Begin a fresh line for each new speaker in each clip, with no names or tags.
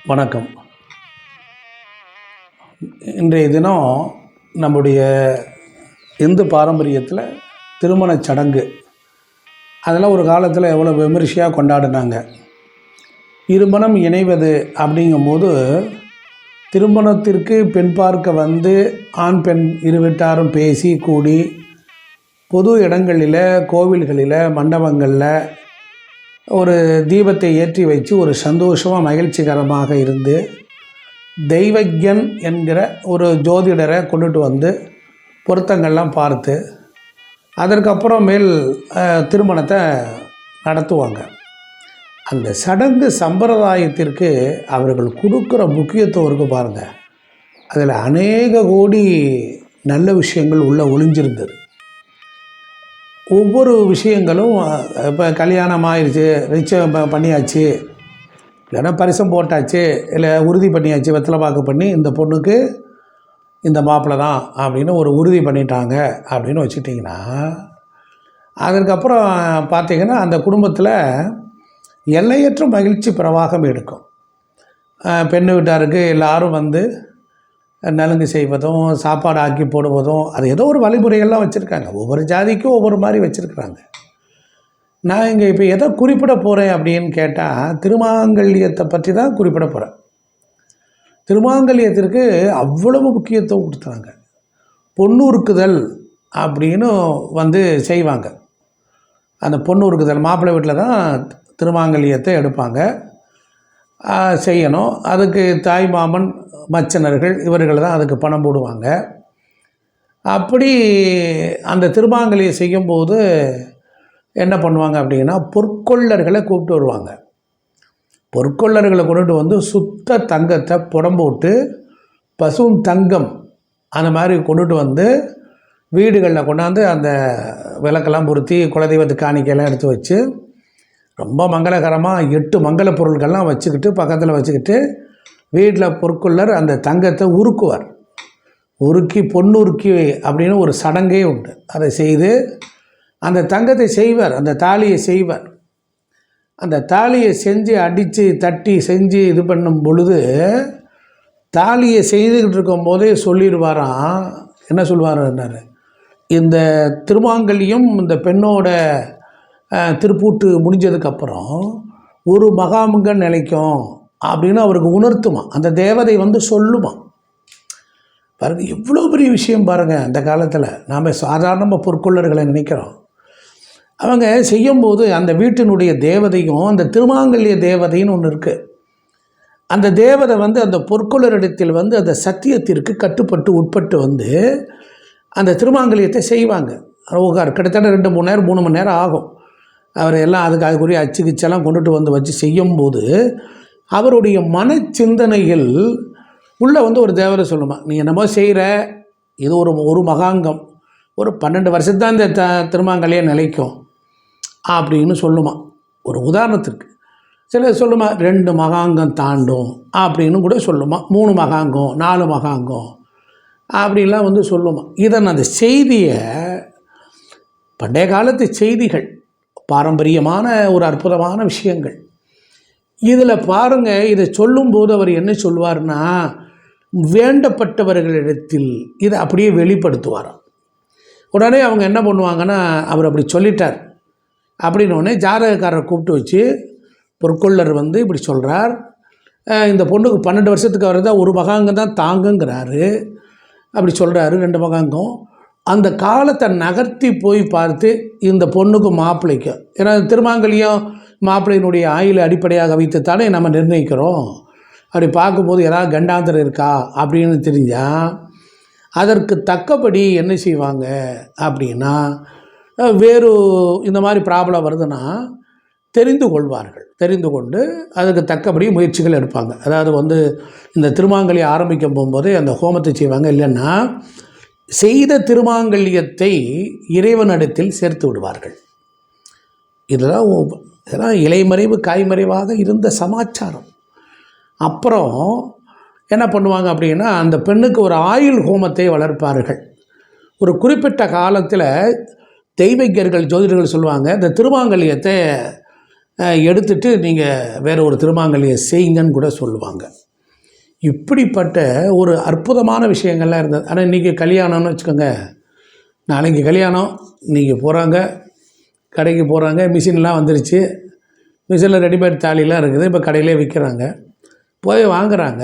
வணக்கம். இன்றைய தினம் நம்முடைய இந்து பாரம்பரியத்தில் திருமணச் சடங்கு அதெல்லாம் ஒரு காலத்தில் எவ்வளோ விமரிசையாக கொண்டாடினாங்க. இருமணம் இணைவது அப்படிங்கும்போது திருமணத்திற்கு பெண் பார்க்க வந்து ஆண் பெண் இரு வீட்டாரும் பேசி கூடி பொது இடங்களில், கோவில்களில், மண்டபங்களில் ஒரு தீபத்தை ஏற்றி வச்சு ஒரு சந்தோஷமாக மகிழ்ச்சிகரமாக இருந்து தெய்வஜன் என்கிற ஒரு ஜோதிடரை கொண்டுட்டு வந்து பொருத்தங்கள்லாம் பார்த்து அதற்கப்புறம் மேல் திருமணத்தை நடத்துவாங்க. அந்த சடங்கு சம்பிரதாயத்திற்கு அவர்கள் கொடுக்குற முக்கியத்துவம் இருக்குது பாருங்கள். அதில் அநேக கோடி நல்ல விஷயங்கள் உள்ளே ஒளிஞ்சிருந்தது. ஒவ்வொரு விஷயங்களும் இப்போ கல்யாணம் ஆயிடுச்சு, நிச்சயம் பண்ணியாச்சு, இல்லைன்னா பரிசம் போட்டாச்சு, இல்லை உறுதி பண்ணியாச்சு, வெத்தலை பாக்கு பண்ணி இந்த பொண்ணுக்கு இந்த மாப்பிள்ளை தான் அப்படின்னு ஒரு உறுதி பண்ணிட்டாங்க அப்படின்னு வச்சுட்டிங்கன்னா, அதற்கப்புறம் பார்த்திங்கன்னா அந்த குடும்பத்தில் எல்லையற்ற மகிழ்ச்சி பிரவாகம் எடுக்கும். பெண்ணு வீட்டாருக்கு எல்லோரும் வந்து நலுங்கு செய்வதும் சாப்பாடு ஆக்கி போடுவதும் அது ஏதோ ஒரு வழிமுறைகள்லாம் வச்சுருக்காங்க. ஒவ்வொரு ஜாதிக்கும் ஒவ்வொரு மாதிரி வச்சுருக்குறாங்க. நான் இங்கே இப்போ எதை குறிப்பிட போகிறேன் அப்படின்னு கேட்டால் திருமாங்கல்யத்தை பற்றி தான் குறிப்பிட போகிறேன். திருமாங்கல்யத்திற்கு அவ்வளவு முக்கியத்துவம் கொடுத்துறாங்க. பொண்ணுருக்குதல் அப்படின்னு வந்து செய்வாங்க. அந்த பொண்ணுருக்குதல் மாப்பிள்ளை வீட்டில் தான் திருமாங்கல்யத்தை எடுப்பாங்க, செய்யணும். அதுக்கு தாய் மாமன் மச்சனர்கள் இவர்கள் தான் அதுக்கு பணம் போடுவாங்க. அப்படி அந்த திருமாங்கல்யம் செய்யும்போது என்ன பண்ணுவாங்க அப்படின்னா, பொற்கொள்ளர்களை கூப்பிட்டு வருவாங்க. பொற்கொள்ளர்களை கொண்டுட்டு வந்து சுத்த தங்கத்தை புடம்போட்டு பசும் தங்கம் அந்த மாதிரி கொண்டுட்டு வந்து வீடுகளில் கொண்டாந்து அந்த விளக்கெல்லாம் பொருத்தி குலதெய்வத்து காணிக்கையெல்லாம் எடுத்து வச்சு ரொம்ப மங்களகரமாக 8 மங்கள பொருட்கள்லாம் வச்சுக்கிட்டு பக்கத்தில் வச்சுக்கிட்டு வீட்டில் பொற்கொள்ளர் அந்த தங்கத்தை உருக்குவார். உருக்கி பொண்ணுருக்கி அப்படின்னு ஒரு சடங்கே உண்டு. அதை செய்து அந்த தங்கத்தை செய்வார், அந்த தாலியை செய்வார். அந்த தாலியை செஞ்சு அடித்து தட்டி செஞ்சு இது பண்ணும் பொழுது தாலியை செய்துக்கிட்டு இருக்கும் போதே சொல்லிடுவாராம். என்ன சொல்லுவாருன்னாரு, இந்த திருமாங்கல்யம் இந்த பெண்ணோட திருப்பூட்டு முடிஞ்சதுக்கப்புறம் ஒரு மகாமுங்க நிலைக்கும் அப்படின்னு அவருக்கு உணர்த்துமா. அந்த தேவதை வந்து சொல்லுமா. பாருங்கள் எவ்வளோ பெரிய விஷயம் பாருங்கள். அந்த காலத்தில் நாம் சாதாரணமாக பொற்கொள்ளர்களை நினைக்கிறோம். அவங்க செய்யும்போது அந்த வீட்டினுடைய தேவதையும் அந்த திருமாங்கல்ய தேவதைன்னு ஒன்று இருக்குது. அந்த தேவதை வந்து அந்த பொற்கொள்ளரிடத்தில் வந்து அந்த சத்தியத்திற்கு கட்டுப்பட்டு உட்பட்டு வந்து அந்த திருமாங்கல்யத்தை செய்வாங்க. கிட்டத்தட்ட 2-3 நேரம் 3 மணி நேரம் ஆகும். அவர் எல்லாம் அதுக்குரிய அச்சு கிச்செல்லாம் கொண்டுட்டு வந்து வச்சு செய்யும்போது அவருடைய மனச்சிந்தனைகள் உள்ளே வந்து ஒரு தேவதை சொல்லுமா, நீ என்னமோ செய்கிற, இது ஒரு மகாங்கம், ஒரு 12 வருஷத்தான் இந்த திருமாங்கல்யம் நிலைக்கும் அப்படின்னு சொல்லுமா. ஒரு உதாரணத்திற்கு சில சொல்லுமா 2 மகாங்கம் தாண்டும் அப்படின்னு கூட சொல்லுமா, 3 மகாங்கம் 4 மகாங்கம் அப்படின்லாம் வந்து சொல்லுமா. இதன் அந்த செய்தியை பண்டைய காலத்து செய்திகள், பாரம்பரியமான ஒரு அற்புதமான விஷயங்கள். இதில் பாருங்கள், இதை சொல்லும்போது அவர் என்ன சொல்வார்னா, வேண்டப்பட்டவர்களிடத்தில் இதை அப்படியே வெளிப்படுத்துவாராம். உடனே அவங்க என்ன பண்ணுவாங்கன்னா, அவர் அப்படி சொல்லிட்டார் அப்படின்னோடனே ஜாதகக்காரரை கூப்பிட்டு வச்சு பொற்கொள்ளர் வந்து இப்படி சொல்கிறார், இந்த பொண்ணுக்கு 12 வருஷத்துக்கு அவர் தான் ஒரு மகாங்கம் தான் தாங்குங்கிறாரு, அப்படி சொல்கிறாரு 2 மகாங்கம். அந்த காலத்தை நகர்த்தி போய் பார்த்து இந்த பொண்ணுக்கு மாப்பிள்ளைக்கு, ஏன்னா திருமாங்கல்யம் மாப்பிள்ளையினுடைய ஆயுளை அடிப்படையாக வைத்துத்தானே நம்ம நிர்ணயிக்கிறோம். அப்படி பார்க்கும்போது ஏதாவது கண்டாந்தரம் இருக்கா அப்படின்னு தெரிஞ்சால் அதற்கு தக்கபடி என்ன செய்வாங்க அப்படின்னா, வேறு இந்த மாதிரி ப்ராப்ளம் வருதுன்னா தெரிந்து கொள்வார்கள். தெரிந்து கொண்டு அதுக்கு தக்கபடி முயற்சிகள் எடுப்பாங்க. அதாவது வந்து இந்த திருமாங்கல்யம் ஆரம்பிக்கும் போகும்போதே அந்த ஹோமத்தை செய்வாங்க. இல்லைன்னா செய்த திருமாங்கல்யத்தை இறைவனிடத்தில் சேர்த்து விடுவார்கள். இதெல்லாம் இலைமறைவு காய்மறைவாக இருந்த சமாச்சாரம். அப்புறம் என்ன பண்ணுவாங்க அப்படின்னா, அந்த பெண்ணுக்கு ஒரு ஆயுள் ஹோமத்தை வளர்ப்பார்கள். ஒரு குறிப்பிட்ட காலத்தில் தெய்வீகர்கள் ஜோதிடர்கள் சொல்லுவாங்க, இந்த திருமாங்கல்யத்தை எடுத்துட்டு நீங்கள் வேறு ஒரு திருமாங்கல்யை செய்யுங்கன்னு கூட சொல்லுவாங்க. இப்படிப்பட்ட ஒரு அற்புதமான விஷயங்கள்லாம் இருந்தது. ஆனால் இன்றைக்கி கல்யாணம்னு வச்சுக்கோங்க, நாளைக்கு கல்யாணம், இன்றைக்கி போகிறாங்க கடைக்கு போகிறாங்க, மிஷின்லாம் வந்துருச்சு, மிஷினில் ரெடிமேட் தாலிலாம் இருக்குது, இப்போ கடையிலே விற்கிறாங்க, போய் வாங்குகிறாங்க,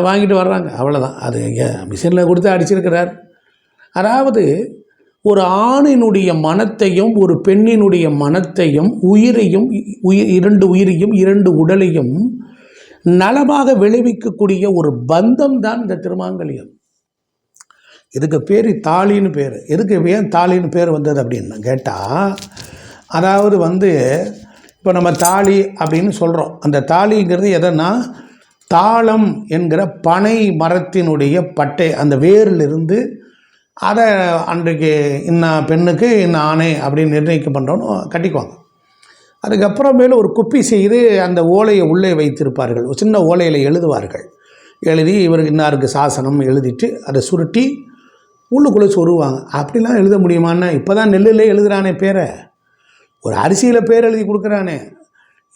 வாங்கிட்டு வர்றாங்க, அவ்வளோதான். அது மிஷினில் கொடுத்து அடிச்சிருக்கிறார். அதாவது ஒரு ஆணினுடைய மனத்தையும் ஒரு பெண்ணினுடைய மனத்தையும் உயிரையும் இரண்டு உயிரையும் இரண்டு உடலையும் நலமாக விளைவிக்கக்கூடிய ஒரு பந்தம் தான் இந்த திருமாங்கல்யம். இதுக்கு பேர் தாலின்னு பேர். எதுக்கு ஏன் தாலின்னு பேர் வந்தது அப்படின்னு கேட்டால், அதாவது இப்போ நம்ம தாலி அப்படின்னு சொல்கிறோம். அந்த தாலிங்கிறது எதன்னா, தாளம் என்கிற பனை மரத்தினுடைய பட்டை அந்த வேரிலிருந்து அதை அன்றைக்கு இன்னும் பெண்ணுக்கு இன்னும் ஆணை அப்படின்னு நிர்ணயிக்க பண்ணுறோன்னு கட்டிக்குவாங்க. அதுக்கப்புறமேல ஒரு குப்பி செய்து அந்த ஓலையை உள்ளே வைத்திருப்பார்கள். சின்ன ஓலையில் எழுதுவார்கள். எழுதி இவருக்கு இன்னாருக்கு சாசனம் எழுதிட்டு அதை சுருட்டி உள்ளுக்குள்ளே சொருவாங்க. அப்படிலாம் எழுத முடியுமான்னு இப்போ தான் நெல்லில் எழுதுகிறானே பேரை, ஒரு அரிசியில் பேர் எழுதி கொடுக்குறானே.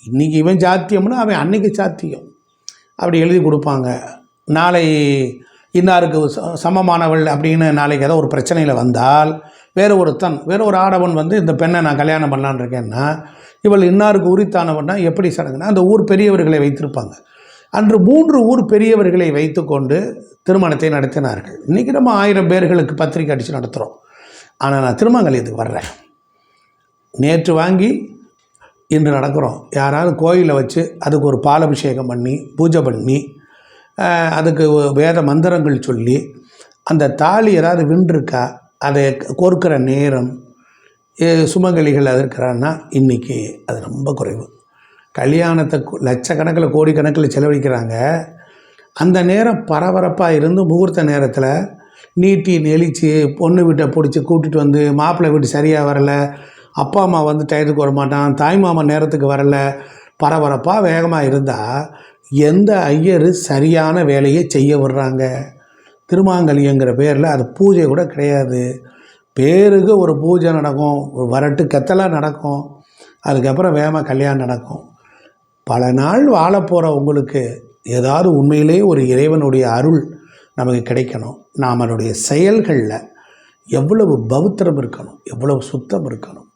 இன்றைக்கி இவன் சாத்தியம்னா அவன் அன்றைக்கி சாத்தியம். அப்படி எழுதி கொடுப்பாங்க. நாளை இன்னாருக்கு சமமானவள் அப்படின்னு நாளைக்கு ஏதோ ஒரு பிரச்சனையில் வந்தால் வேறு ஒரு ஆடவன் இந்த பெண்ணை நான் கல்யாணம் பண்ணலான்னு இருக்கேன்னா, இவள் இன்னாருக்கு உரித்தானவன்னா எப்படி சடங்குன்னா, அந்த ஊர் பெரியவர்களை வைத்திருப்பாங்க. அன்று 3 ஊர் பெரியவர்களை வைத்து கொண்டு திருமணத்தை நடத்தினார்கள். இன்றைக்கி நம்ம 1000 பேர்களுக்கு பத்திரிக்கை அடித்து நடத்துகிறோம். ஆனால் நான் திருமங்கல்யத்துக்கு வர்றேன். நேற்று வாங்கி இன்று நடக்கிறோம். யாராவது கோயிலில் வச்சு அதுக்கு ஒரு பாலபிஷேகம் பண்ணி பூஜை பண்ணி அதுக்கு வேத மந்திரங்கள் சொல்லி அந்த தாலி ஏதாவது வின்றிருக்கா அதை கோர்க்கிற நேரம் சுமங்கலிகள் அது இருக்கிறான்னா இன்றைக்கி அது ரொம்ப குறைவு. கல்யாணத்தை லட்சக்கணக்கில் கோடிக்கணக்கில் செலவழிக்கிறாங்க. அந்த நேரம் பரபரப்பாக இருந்து முகூர்த்த நேரத்தில் நீட்டி நெளிச்சு பொண்ணு வீட்டை பிடிச்சி கூட்டிகிட்டு வந்து மாப்பிள்ளை வீட்டு சரியாக வரலை, அப்பா அம்மா டயத்துக்கு வர மாட்டான், தாய் மாமா நேரத்துக்கு வரலை, பரபரப்பாக வேகமாக இருந்தால் எந்த ஐயர் சரியான வேலையை செய்ய விடுறாங்க? திருமாங்கல்யங்கிற பேரில் அது பூஜை கூட கிடையாது. பேருக்கு ஒரு பூஜை நடக்கும், ஒரு வரட்டு கத்தலாக நடக்கும், அதுக்கப்புறம் வேகமாக கல்யாணம் நடக்கும். பல நாள் வாழப்போகிற உங்களுக்கு ஏதாவது உண்மையிலே ஒரு இறைவனுடைய அருள் நமக்கு கிடைக்கணும். நாம் அவனுடைய செயல்களில் எவ்வளவு பௌத்திரம் இருக்கணும், எவ்வளவு சுத்தம் இருக்கணும்.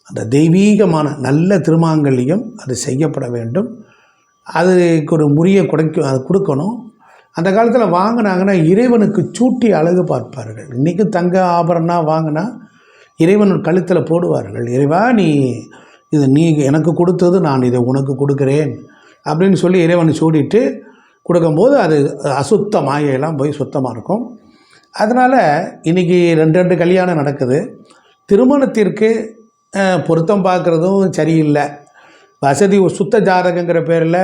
அந்த தெய்வீகமான நல்ல திருமாங்கல்யம் அது செய்யப்பட வேண்டும். அதுக்கு ஒரு முறையை அது கொடுக்கணும். அந்த காலத்தில் வாங்கினாங்கன்னா இறைவனுக்கு சூட்டி அழகு பார்ப்பார்கள். இன்றைக்கி தங்க ஆபரணம் வாங்கினா இறைவன் கழுத்தில் போடுவார்கள். இறைவா நீ எனக்கு கொடுத்தது, நான் இதை உனக்கு கொடுக்குறேன் அப்படின்னு சொல்லி இறைவனை சூடிட்டு கொடுக்கும்போது அது அசுத்த மாயெல்லாம் போய் சுத்தமாக இருக்கும். அதனால் இன்றைக்கி 2 கல்யாணம் நடக்குது. திருமணத்திற்கு பொருத்தம் பார்க்குறதும் சரியில்லை. வசதி சுத்த ஜாதகங்கிற பேரில்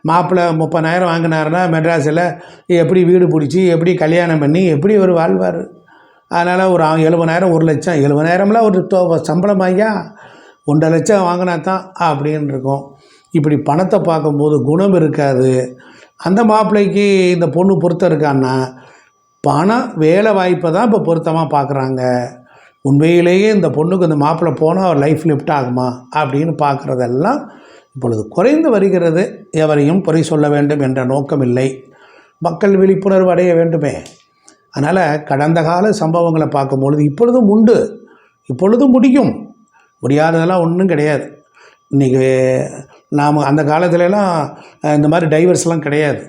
மாப்பிள்ளை 30,000 வாங்கினாருன்னா மெட்ராஸில் எப்படி வீடு பிடிச்சி எப்படி கல்யாணம் பண்ணி எப்படி ஒரு வாழ்வார்? அதனால் ஒரு 70,000 1 லட்சம் 70,000லாம் ஒரு சம்பளம் ஐயா, 1.5 லட்சம் வாங்கினா தான் அப்படின்னு இருக்கும். இப்படி பணத்தை பார்க்கும்போது குணம் இருக்காது. அந்த மாப்பிள்ளைக்கு இந்த பொண்ணு பொருத்தம் இருக்கான்னா பணம் வேலை வாய்ப்பை தான் இப்போ பொருத்தமாக பார்க்குறாங்க. உண்மையிலேயே இந்த பொண்ணுக்கு இந்த மாப்பிள்ளை போனால் அவர் லைஃப் லிஃப்ட் ஆகுமா அப்படின்னு பார்க்குறதெல்லாம் இப்பொழுது குறைந்து வருகிறது. எவரையும் குறை சொல்ல வேண்டும் என்ற நோக்கம் இல்லை. மக்கள் விழிப்புணர்வு அடைய வேண்டுமே. அதனால் கடந்த கால சம்பவங்களை பார்க்கும்பொழுது இப்பொழுதும் உண்டு, இப்பொழுதும் முடியும், முடியாததெல்லாம் ஒன்றும் கிடையாது. இன்றைக்கி நாம் அந்த காலத்துலலாம் இந்த மாதிரி டைவர்ஸ்லாம் கிடையாது,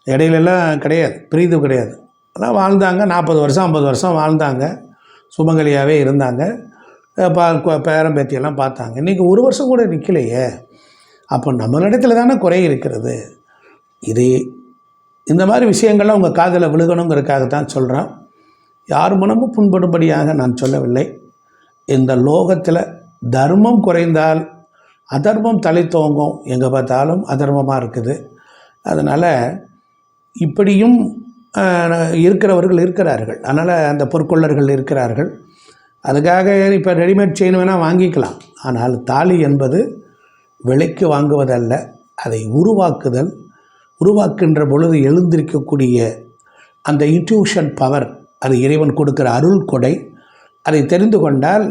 இடையிலலாம் கிடையாது, பிரிவு கிடையாது. ஆனால் வாழ்ந்தாங்க, 40 வருஷம் 50 வருஷம் வாழ்ந்தாங்க, சுமங்கலியாகவே இருந்தாங்க, பேரம் பேத்தியெல்லாம் பார்த்தாங்க. இன்றைக்கி 1 வருஷம் கூட நிற்கலையே. அப்போ நம்மளிடத்தில் தானே குறை இருக்கிறது. இந்த மாதிரி விஷயங்கள்லாம் உங்கள் காதில் விழுகணுங்கிறதுக்காகத்தான் சொல்கிறேன். யார் மனமும் புண்படும்படியாக நான் சொல்லவில்லை. இந்த லோகத்தில் தர்மம் குறைந்தால் அதர்மம் தலை தோங்கும். எங்கே பார்த்தாலும் அதர்மமாக இருக்குது. அதனால் இப்படியும் இருக்கிறவர்கள் இருக்கிறார்கள். அதனால் அந்த பொற்கொள்ளர்கள் இருக்கிறார்கள். அதுக்காக இப்போ ரெடிமேட் செயின் வேணால் வாங்கிக்கலாம். ஆனால் தாலி என்பது விலைக்கு வாங்குவதல்ல, அதை உருவாக்குகின்ற பொழுது எழுந்திருக்கக்கூடிய அந்த இன்ட்யூஷன் பவர், அது இறைவன் கொடுக்கிற அருள் கொடை. அதை தெரிந்து கொண்டால்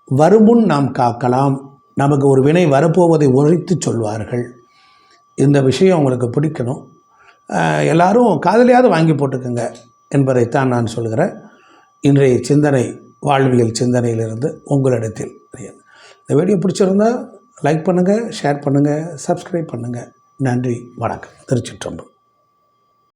வருமுன் நாம் காக்கலாம், நமக்கு ஒரு வினை வரப்போவதை உரைத்து சொல்வார்கள். இந்த விஷயம் உங்களுக்கு பிடிக்கணும். எல்லாரும் காதலியாவது வாங்கி போட்டுக்குங்க என்பதைத்தான் நான் சொல்கிறேன். இன்றைய சிந்தனை வாழ்வியல் சிந்தனையிலிருந்து உங்களிடத்தில். இந்த வீடியோ பிடிச்சிருந்தால் லைக் பண்ணுங்கள், ஷேர் பண்ணுங்கள், சப்ஸ்கிரைப் பண்ணுங்கள். நன்றி, வணக்கம். திருச்சிற்றம்பலம்.